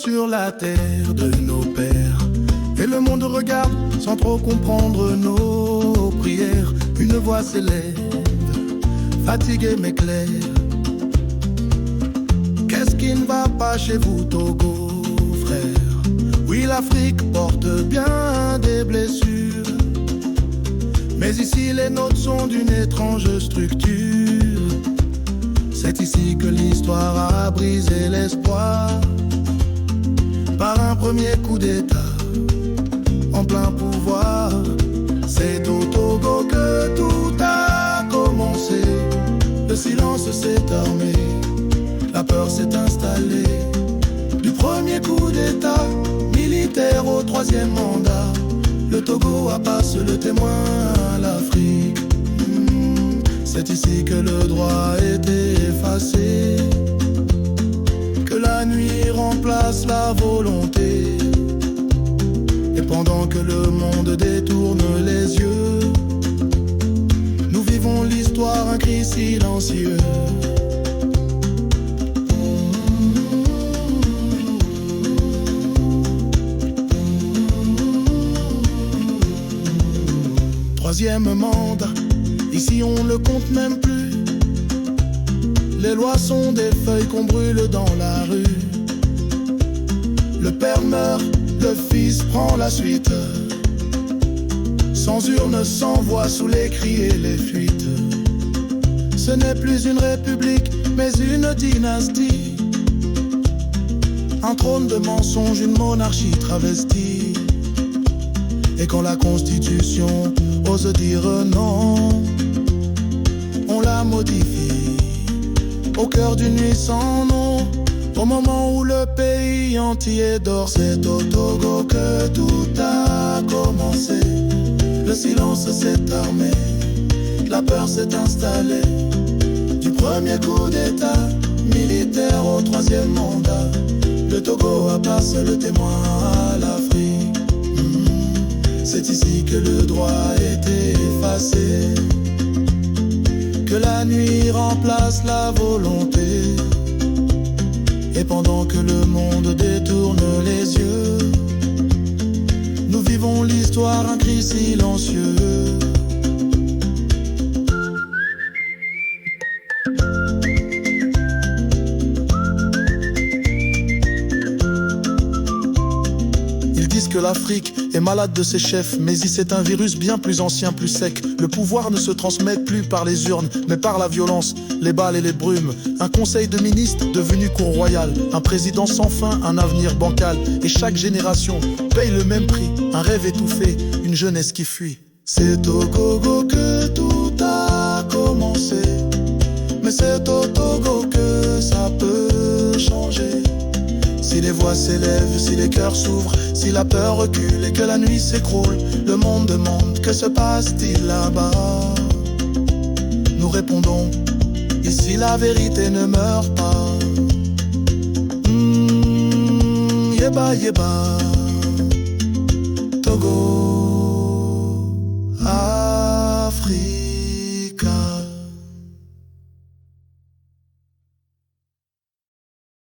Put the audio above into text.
sur la terre de nos pères. Et le monde regarde sans trop comprendre nos prières. Une voix s'élève, fatiguée mais claire. Qu'est-ce qui ne va pas chez vous, Togo, frère? Oui, l'Afrique porte bien des blessures, mais ici les nôtres sont d'une étrange structure. C'est ici que l'histoire a brisé l'espoir par un premier coup d'État en plein pouvoir. C'est au Togo que tout a commencé. Le silence s'est armé, la peur s'est installée. Du premier coup d'État militaire au troisième mandat, le Togo a passé le témoin à l'Afrique. C'est ici que le droit a été effacé, que la nuit remplace la volonté. Et pendant que le monde détourne les yeux, nous vivons l'histoire, un cri silencieux. Troisième mandat, ici on le compte même plus. Les lois sont des feuilles qu'on brûle dans la rue. Le père meurt, le fils prend la suite. Sans urne, sans voix, sous les cris et les fuites. Ce n'est plus une république, mais une dynastie. Un trône de mensonges, une monarchie travestie. Et quand la Constitution ose dire non, on la modifie au cœur d'une nuit sans nom. Au moment où le pays entier dort, c'est au Togo que tout a commencé. Le silence s'est armé, la peur s'est installée. Du premier coup d'État militaire au troisième mandat, le Togo a passé le témoin à l'Afrique. C'est ici que le droit a été effacé, que la nuit remplace la volonté. Et pendant que le monde détourne les yeux, nous vivons l'histoire, un cri silencieux. Ils disent que l'Afrique est malade de ses chefs, mais ici c'est un virus bien plus ancien, plus sec. Le pouvoir ne se transmet plus par les urnes, mais par la violence, les balles et les brumes. Un conseil de ministres devenu cour royale, un président sans fin, un avenir bancal. Et chaque génération paye le même prix, un rêve étouffé, une jeunesse qui fuit. C'est au Togo que tout a commencé, mais c'est au Togo que ça peut changer. Si les voix s'élèvent, si les cœurs s'ouvrent, si la peur recule et que la nuit s'écroule, le monde demande que se passe-t-il là-bas. Nous répondons, ici la vérité ne meurt pas. Yeba yeba, Togo, Afrique.